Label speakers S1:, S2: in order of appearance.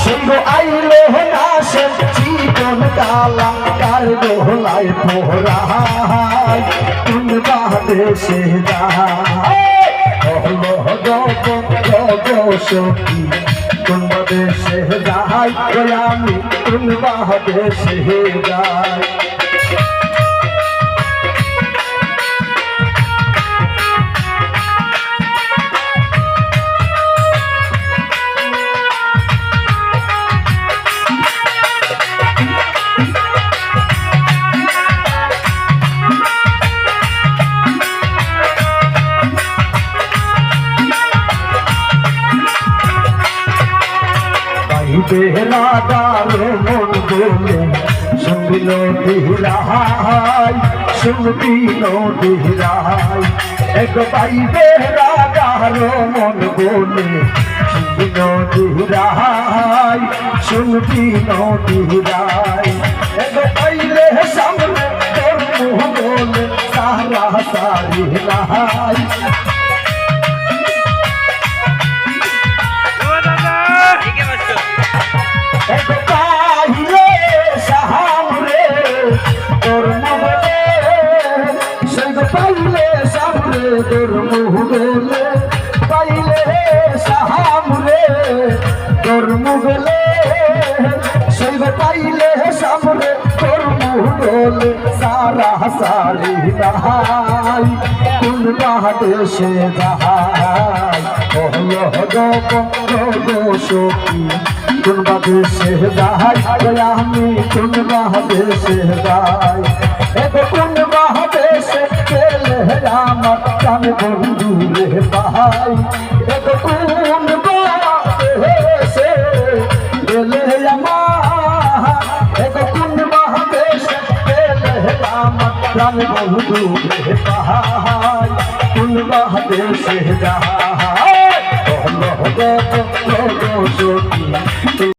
S1: সঙ্গ আইলো না সে জীবন কালা কার দোলায় পোহরায় কোন বাদেশে যায় হলো সখী কোন বাদেশে যায় আমি কোন বাদেশে যাই বেহরাদার মন বলে শুনবিল দিহরাই শুনবিল দিহরাই এক ভাই বেহরাদার মন বলে শুনবিল দিহরাই শুনবিল দিহরাই এক পাইলে সামনে তোর মুহ বলে সারা সারি নাই তোর মুহ গেলে পাইলে সামরে তোর মুহ গেলে শৈব পাইলে সামরে তোর মুহ গেলে সারা সারি নাই কোন বাদেশে যাই হলো গো সখী কোন বাদেশে যাই আমি কোন বাদেশে যাই কোন বাদেশে গেলে আমার প্রাণ বন্ধু রে ভাই কোন বাদেশে গেলে আমার কোন বাদেশে গেলে আমার প্রাণ বন্ধু রে ভাই কোন বাদেশে যাই